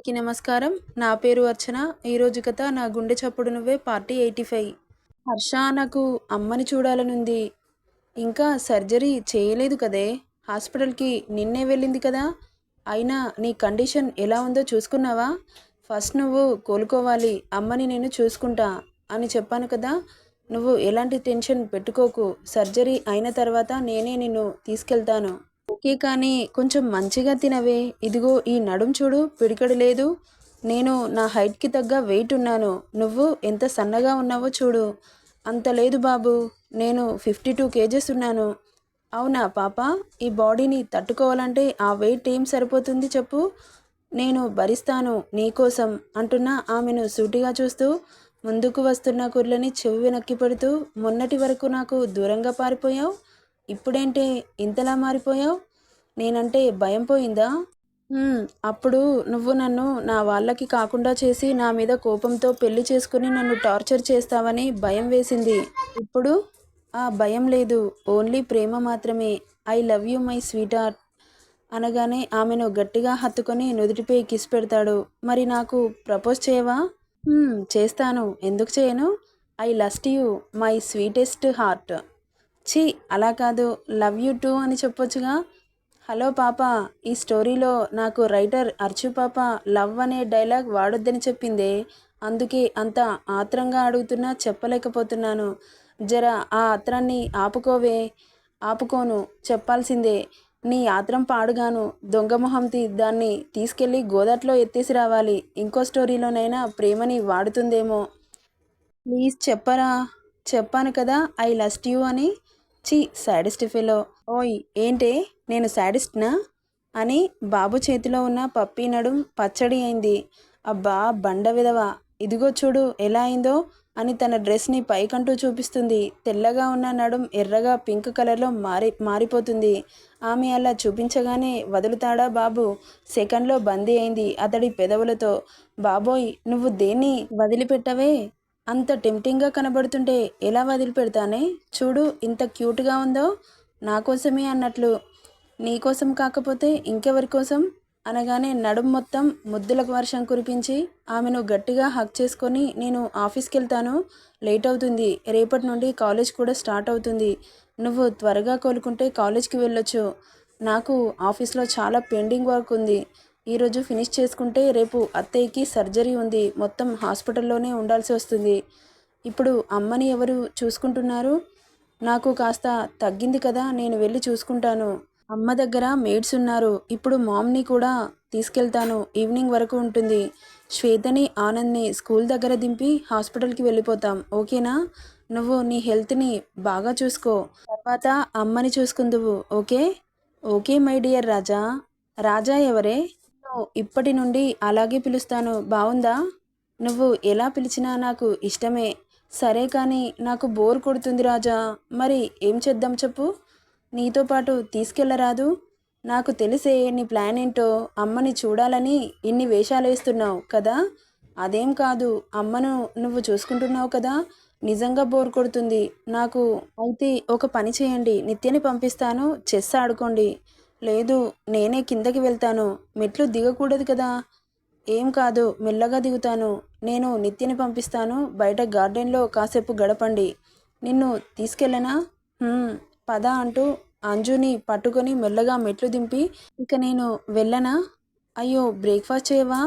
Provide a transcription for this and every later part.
అందరికీ నమస్కారం. నా పేరు అర్చన. ఈరోజు కథ నా గుండె చప్పుడు నువ్వే పార్ట్ 85. హర్ష, నాకు అమ్మని చూడాలనుంది. ఇంకా సర్జరీ చేయలేదు కదే. హాస్పిటల్‌కి నిన్నే వెళ్ళింది కదా. అయినా నీ కండిషన్ ఎలా ఉందో చూసుకున్నావా? ఫస్ట్ నువ్వు కోలుకోవాలి. అమ్మని నేను చూసుకుంటా అని చెప్పాను కదా. నువ్వు ఎలాంటి టెన్షన్ పెట్టుకోకు. సర్జరీ అయిన తర్వాత నేనే నిన్ను తీసుకెళ్తాను. ఓకే, కానీ కొంచెం మంచిగా తినవే. ఇదిగో ఈ నడుం చూడు, పిడికెడు లేదు. నేను నా హైట్‌కి తగ్గ వెయిట్ ఉన్నాను. నువ్వు ఎంత సన్నగా ఉన్నావో చూడు. అంత లేదు బాబు. నేను 52 కేజెస్ ఉన్నాను. అవునా పాప? ఈ బాడీని తట్టుకోవాలంటే ఆ వెయిట్ ఏం సరిపోతుంది చెప్పు? నేను భరిస్తాను నీకోసం అంటున్న ఆమెను సూటిగా చూస్తూ ముందుకు వస్తున్న కుర్లని చెవి వెనక్కి పెడుతూ, మొన్నటి వరకు నాకు దూరంగా పారిపోయావు. ఇప్పుడేంటే ఇంతలా మారిపోయావు? నేనంటే భయం పోయిందా? అప్పుడు నువ్వు నన్ను నా వాళ్ళకి కాకుండా చేసి నా మీద కోపంతో పెళ్లి చేసుకుని నన్ను టార్చర్ చేస్తావని భయం వేసింది. ఇప్పుడు ఆ భయం లేదు. ఓన్లీ ప్రేమ మాత్రమే. ఐ లవ్ యూ మై స్వీటార్ట్ అనగానే ఆమెను గట్టిగా హత్తుకొని నుదుటిపై కిస్ పెడతాడు. మరి నాకు ప్రపోజ్ చేయవా? చేస్తాను. ఎందుకు చేయను? I lust you my sweetest heart. ఛీ, అలా కాదు. లవ్ యూ టూ అని చెప్పొచ్చుగా. హలో పాప, ఈ స్టోరీలో నాకు రైటర్ అర్చు పాప లవ్ అనే డైలాగ్ వాడొద్దని చెప్పిందే. అందుకే అంత ఆత్రంగా అడుగుతున్నా చెప్పలేకపోతున్నాను. జర ఆ ఆత్రాన్ని ఆపుకోవే. ఆపుకోను, చెప్పాల్సిందే. నీ ఆత్రం పాడుగాను. దొంగ మొహంతి దాన్ని తీసుకెళ్ళి గోదాట్లో ఎత్తేసి రావాలి. ఇంకో స్టోరీలోనైనా ప్రేమని వాడుతుందేమో. ప్లీజ్ చెప్పరా. చెప్పాను కదా ఐ లస్ట్ యూ అని. ఛీ, సాడిస్ట్ ఫెలో. ఓయ్ ఏంటే, నేను సాడిస్ట్నా అని బాబు చేతిలో ఉన్న పప్పీ నడుం పచ్చడి అయింది. అబ్బా బండ విధవ, ఇదిగో చూడు ఎలా అయిందో అని తన డ్రెస్ని పైకంటూ చూపిస్తుంది. తెల్లగా ఉన్న నడుం ఎర్రగా పింక్ కలర్లో మారిపోతుంది. ఆమె అలా చూపించగానే వదులుతాడా బాబు? సెకండ్లో బందీ అయింది అతడి పెదవులతో. బాబోయ్, నువ్వు దేన్ని వదిలిపెట్టవే? అంత టెంప్టింగ్గా కనబడుతుంటే ఎలా వదిలిపెడతానే? చూడు ఇంత క్యూట్గా ఉందో. నా కోసమే అన్నట్లు. నీకోసం కాకపోతే ఇంకెవరి కోసం? అనగానే నడుం మొత్తం ముద్దులకు వర్షం కురిపించి ఆమెను గట్టిగా హక్ చేసుకొని, నేను ఆఫీస్కి వెళ్తాను, లేట్ అవుతుంది. రేపటి నుండి కాలేజ్ కూడా స్టార్ట్ అవుతుంది. నువ్వు త్వరగా కోలుకుంటే కాలేజ్కి వెళ్ళొచ్చు. నాకు ఆఫీస్లో చాలా పెండింగ్ వర్క్ ఉంది. ఈరోజు ఫినిష్ చేసుకుంటే రేపు అత్తయ్యకి సర్జరీ ఉంది. మొత్తం హాస్పిటల్లోనే ఉండాల్సి వస్తుంది. ఇప్పుడు అమ్మని ఎవరు చూసుకుంటున్నారు? నాకు కాస్త తగ్గింది కదా, నేను వెళ్ళి చూసుకుంటాను. అమ్మ దగ్గర మేడ్స్ ఉన్నారు. ఇప్పుడు మామ్ని కూడా తీసుకెళ్తాను. ఈవినింగ్ వరకు ఉంటుంది. శ్వేతని ఆనంద్ని స్కూల్ దగ్గర దింపి హాస్పిటల్కి వెళ్ళిపోతాం. ఓకేనా? నువ్వు నీ హెల్త్ని బాగా చూసుకో. తర్వాత అమ్మని చూసుకుందువు. ఓకే? ఓకే మై డియర్ రాజా. రాజా ఎవరే? ఇప్పటి నుండి అలాగే పిలుస్తాను. బావుందా? నువ్వు ఎలా పిలిచినా నాకు ఇష్టమే. సరే కానీ నాకు బోర్ కొడుతుంది రాజా. మరి ఏం చేద్దాం చెప్పు? నీతో పాటు తీసుకెళ్ళరాదు? నాకు తెలిసే నీ ప్లాన్ ఏంటో. అమ్మని చూడాలని ఇన్ని వేషాలు వేస్తున్నావు కదా. అదేం కాదు, అమ్మను నువ్వు చూసుకుంటున్నావు కదా. నిజంగా బోర్ కొడుతుంది నాకు. అయితే ఒక పని చేయండి, నిత్యని పంపిస్తాను, చెస్ ఆడుకోండి. లేదు, నేనే కిందకి వెళ్తాను. మెట్లు దిగకూడదు కదా. ఏం కాదు, మెల్లగా దిగుతాను. నేను నిత్యని పంపిస్తాను. బయట గార్డెన్లో కాసేపు గడపండి. నిన్ను తీసుకెళ్ళనా? పద అంటూ అంజుని పట్టుకొని మెల్లగా మెట్లు దింపి, ఇక నేను వెళ్ళనా? అయ్యో, బ్రేక్ఫాస్ట్ చేయవా?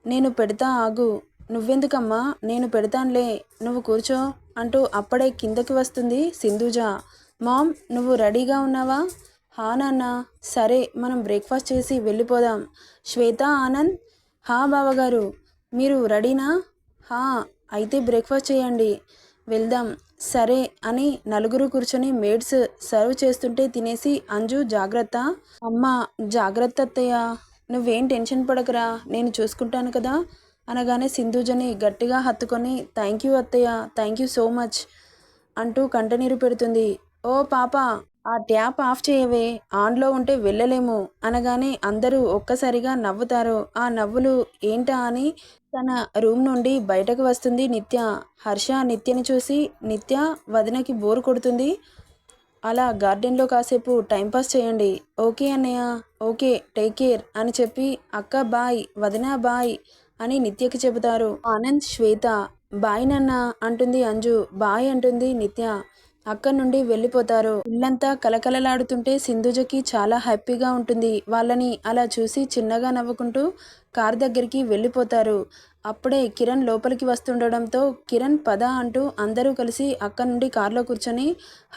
నేను పెడతా ఆగు. నువ్వెందుకమ్మా, నేను పెడతానులే, నువ్వు కూర్చో అంటూ అప్పుడే కిందకి వస్తుంది సింధూజ. మామ్, నువ్వు రెడీగా ఉన్నావా? హా నాన్న. సరే, మనం బ్రేక్ఫాస్ట్ చేసి వెళ్ళిపోదాం. శ్వేత, ఆనంద్. హా బావగారు, మీరు రెడీనా? హా, అయితే బ్రేక్ఫాస్ట్ చేయండి, వెళ్దాం. సరే అని నలుగురు కూర్చొని మేడ్స్ సర్వ్ చేస్తుంటే తినేసి అంజు, జాగ్రత్త. అమ్మా, జాగ్రత్త అత్తయ్య. నువ్వేం టెన్షన్ పడకరా, నేను చూసుకుంటాను కదా అనగానే సింధూజని గట్టిగా హత్తుకొని, థ్యాంక్ యూ అత్తయ్య, థ్యాంక్ యూ సో మచ్ అంటూ కంటనీరు పెడుతుంది. ఓ పాప, ఆ ట్యాప్ ఆఫ్ చేయవే, ఆన్లో ఉంటే వెళ్ళలేము అనగానే అందరూ ఒక్కసారిగా నవ్వుతారు. ఆ నవ్వులు ఏంటా అని తన రూమ్ నుండి బయటకు వస్తుంది నిత్య. హర్ష నిత్యని చూసి, నిత్య, వదినకి బోరు కొడుతుంది. అలా గార్డెన్లో కాసేపు టైంపాస్ చేయండి. ఓకే అన్నయ్య, ఓకే, టేక్ కేర్ అని చెప్పి అక్క బాయ్, వదిన బాయ్ అని నిత్యకి చెబుతారు. ఆనంద్, శ్వేత బాయ్ నాన్న అంటుంది అంజు, బాయ్ అంటుంది నిత్య. అక్కడి నుండి వెళ్ళిపోతారు. ఇల్లంతా కలకలలాడుతుంటే సింధుజకి చాలా హ్యాపీగా ఉంటుంది. వాళ్ళని అలా చూసి చిన్నగా నవ్వుకుంటూ కార్ దగ్గరికి వెళ్ళిపోతారు. అప్పుడే కిరణ్ లోపలికి వస్తుండడంతో కిరణ్ పద అంటూ అందరూ కలిసి అక్కడి నుండి కార్లో కూర్చొని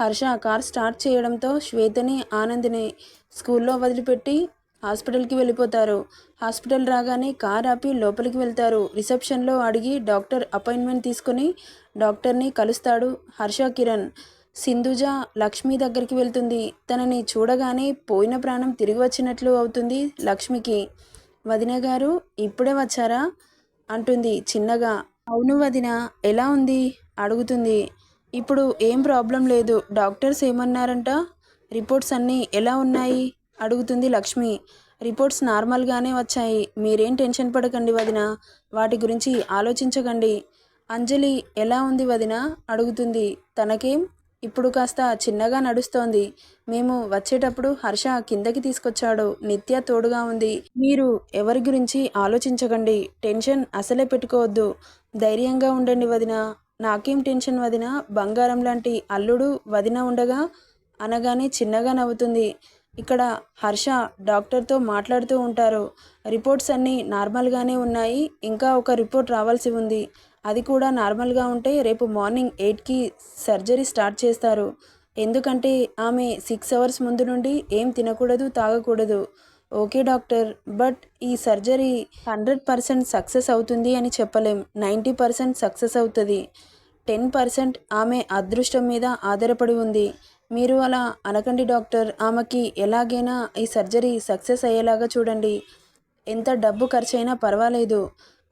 హర్ష కార్ స్టార్ట్ చేయడంతో శ్వేతని, ఆనంద్ని స్కూల్లో వదిలిపెట్టి హాస్పిటల్కి వెళ్ళిపోతారు. హాస్పిటల్ రాగానే కార్ ఆపి లోపలికి వెళ్తారు. రిసెప్షన్లో అడిగి డాక్టర్ అపాయింట్మెంట్ తీసుకుని డాక్టర్ని కలుస్తాడు హర్ష. కిరణ్, సింధుజ లక్ష్మి దగ్గరికి వెళ్తుంది. తనని చూడగానే పోయిన ప్రాణం తిరిగి వచ్చినట్లు అవుతుంది లక్ష్మికి. వదిన గారు ఇప్పుడే వచ్చారా అంటుంది చిన్నగా. అవును వదిన, ఎలా ఉంది అడుగుతుంది. ఇప్పుడు ఏం ప్రాబ్లం లేదు, డాక్టర్స్ ఏమన్నారంట, రిపోర్ట్స్ అన్నీ ఎలా ఉన్నాయి అడుగుతుంది లక్ష్మి. రిపోర్ట్స్ నార్మల్గానే వచ్చాయి, మీరేం టెన్షన్ పడకండి వదిన, వాటి గురించి ఆలోచించకండి. అంజలి ఎలా ఉంది వదిన అడుగుతుంది. తనకేం, ఇప్పుడు కాస్త చిన్నగా నడుస్తోంది. మేము వచ్చేటప్పుడు హర్ష కిందకి తీసుకొచ్చాడు, నిత్య తోడుగా ఉంది. మీరు ఎవరి గురించి ఆలోచించకండి, టెన్షన్ అసలే పెట్టుకోవద్దు, ధైర్యంగా ఉండండి వదిన. నాకేం టెన్షన్ వదిన, బంగారం లాంటి అల్లుడు వదిన ఉండగా అనగానే చిన్నగా నవ్వుతుంది. ఇక్కడ హర్ష డాక్టర్తో మాట్లాడుతూ ఉంటారు. రిపోర్ట్స్ అన్నీ నార్మల్గానే ఉన్నాయి, ఇంకా ఒక రిపోర్ట్ రావాల్సి ఉంది. అది కూడా నార్మల్గా ఉంటే రేపు మార్నింగ్ 8కి సర్జరీ స్టార్ట్ చేస్తారు. ఎందుకంటే ఆమె 6 అవర్స్ ముందు నుండి ఏం తినకూడదు, తాగకూడదు. ఓకే డాక్టర్, బట్ ఈ సర్జరీ 100% సక్సెస్ అవుతుంది అని చెప్పలేం. 90% సక్సెస్ అవుతుంది. 10% ఆమె అదృష్టం మీద ఆధారపడి ఉంది. మీరు అలా అనకండి డాక్టర్, ఆమెకి ఎలాగైనా ఈ సర్జరీ సక్సెస్ అయ్యేలాగా చూడండి. ఎంత డబ్బు ఖర్చైనా పర్వాలేదు.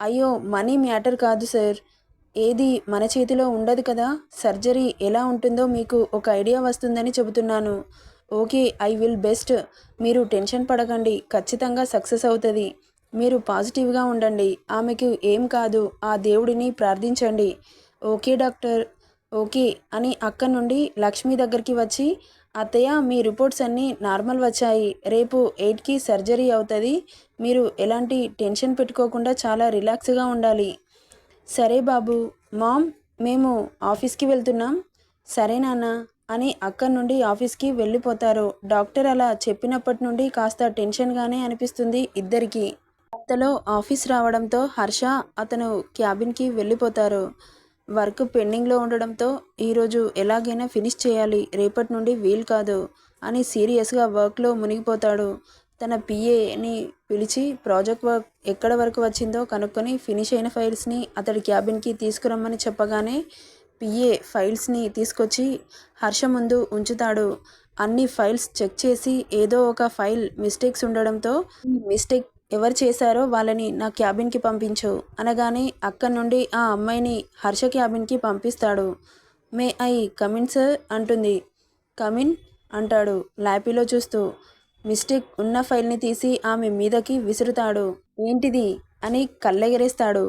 అయ్యో, మనీ మ్యాటర్ కాదు సార్, ఏది మన చేతిలో ఉండదు కదా. సర్జరీ ఎలా ఉంటుందో మీకు ఒక ఐడియా వస్తుందని చెబుతున్నాను. Okay, I will best. మీరు టెన్షన్ పడకండి, ఖచ్చితంగా సక్సెస్ అవుతుంది. మీరు పాజిటివ్గా ఉండండి, ఆమెకు ఏం కాదు, ఆ దేవుడిని ప్రార్థించండి. ఓకే డాక్టర్, ఓకే అని అక్కడి నుండి లక్ష్మి దగ్గరికి వచ్చి, అత్తయ్య మీ రిపోర్ట్స్ అన్నీ నార్మల్ వచ్చాయి, రేపు 8కి సర్జరీ అవుతుంది. మీరు ఎలాంటి టెన్షన్ పెట్టుకోకుండా చాలా రిలాక్స్గా ఉండాలి. సరే బాబు, మామ్ మేము ఆఫీస్కి వెళ్తున్నాం. సరే నాన్న అని అక్కడి నుండి ఆఫీస్కి వెళ్ళిపోతారు. డాక్టర్ అలా చెప్పినప్పటి నుండి కాస్త టెన్షన్గానే అనిపిస్తుంది ఇద్దరికి. అంతలో ఆఫీస్ రావడంతో హర్ష అతను క్యాబిన్కి వెళ్ళిపోతారు. వర్క్ పెండింగ్లో ఉండడంతో ఈరోజు ఎలాగైనా ఫినిష్ చేయాలి, రేపటి నుండి వీలు కాదు అని సీరియస్గా వర్క్లో మునిగిపోతాడు. తన పిఏని పిలిచి ప్రాజెక్ట్ వర్క్ ఎక్కడ వరకు వచ్చిందో కనుక్కొని ఫినిష్ అయిన ఫైల్స్ని అతడి క్యాబిన్కి తీసుకురమ్మని చెప్పగానే పిఏ ఫైల్స్ని తీసుకొచ్చి హర్ష ముందు ఉంచుతాడు. అన్ని ఫైల్స్ చెక్ చేసి ఏదో ఒక ఫైల్ మిస్టేక్స్ ఉండడంతో, ఈ మిస్టేక్ ఎవరు చేశారో వాళ్ళని నా క్యాబిన్కి పంపించు అనగానే అక్కడి నుండి ఆ అమ్మాయిని హర్ష క్యాబిన్కి పంపిస్తాడు. మే ఐ కమిన్ సార్ అంటుంది. కమిన్ అంటాడు ల్యాపీలో చూస్తూ. మిస్టేక్ ఉన్న ఫైల్ని తీసి ఆమె మీదకి విసురుతాడు. ఏంటిది అని కళ్ళెగరేస్తాడు.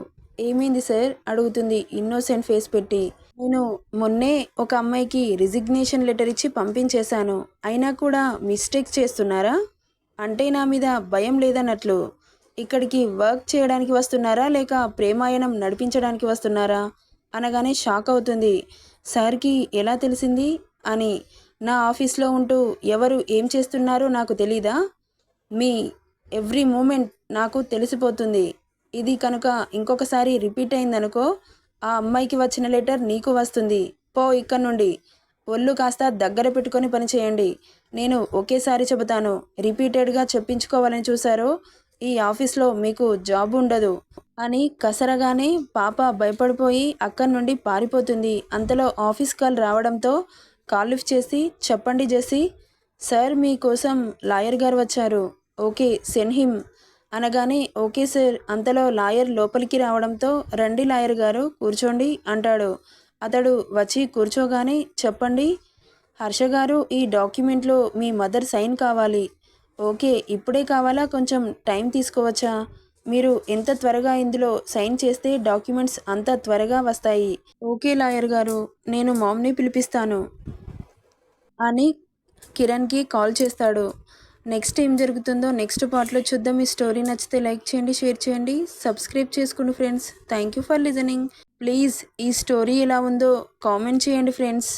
ఏమైంది సార్ అడుగుతుంది ఇన్నోసెంట్ ఫేస్ పెట్టి. నేను మొన్నే ఒక అమ్మాయికి రిజిగ్నేషన్ లెటర్ ఇచ్చి పంపించేశాను, అయినా కూడా మిస్టేక్స్ చేస్తున్నారా? అంటే నా మీద భయం లేదన్నట్లు. ఇక్కడికి వర్క్ చేయడానికి వస్తున్నారా లేక ప్రేమాయణం నడిపించడానికి వస్తున్నారా అనగానే షాక్ అవుతుంది. సార్కి ఎలా తెలిసింది అని. నా ఆఫీస్లో ఉంటూ ఎవరు ఏం చేస్తున్నారో నాకు తెలీదా? మీ ఎవ్రీ మూమెంట్ నాకు తెలిసిపోతుంది. ఇది కనుక ఇంకొకసారి రిపీట్ అయిందనుకో, ఆ అమ్మాయికి వచ్చిన లెటర్ నీకు వస్తుంది. పో ఇక్కడి నుండి. ఒళ్ళు కాస్త దగ్గర పెట్టుకొని పనిచేయండి. నేను ఒకేసారి చెబుతాను, రిపీటెడ్గా చెప్పించుకోవాలని చూశారో ఈ ఆఫీస్లో మీకు జాబ్ ఉండదు అని కసరగానే పాప భయపడిపోయి అక్కడి నుండి పారిపోతుంది. అంతలో ఆఫీస్ కాల్ రావడంతో కాల్ లిఫ్ట్ చేసి, చెప్పండి జెస్సీ. సార్ మీకోసం లాయర్ గారు వచ్చారు. ఓకే, సెండ్ హిమ్ అనగానే ఓకే సార్. అంతలో లాయర్ లోపలికి రావడంతో రండి లాయర్ గారు కూర్చోండి అంటాడు. అతడు వచ్చి కూర్చోగానే, చెప్పండి హర్ష గారు, ఈ డాక్యుమెంట్లో మీ మదర్ సైన్ కావాలి. ఓకే, ఇప్పుడే కావాలా, కొంచెం టైం తీసుకోవచ్చా? మీరు ఎంత త్వరగా ఇందులో సైన్ చేస్తే డాక్యుమెంట్స్ అంత త్వరగా వస్తాయి. ఓకే లాయర్ గారు, నేను మామ్ని పిలిపిస్తాను. అని కిరణ్కి కాల్ చేస్తాడు. నెక్స్ట్ ఏం జరుగుతుందో నెక్స్ట్ పార్ట్లో చూద్దాం. ఈ స్టోరీ నచ్చితే లైక్ చేయండి, షేర్ చేయండి, సబ్స్క్రైబ్ చేసుకోండి friends. Thank you for listening. Please ఈ స్టోరీ ఎలా ఉందో కామెంట్ చేయండి ఫ్రెండ్స్.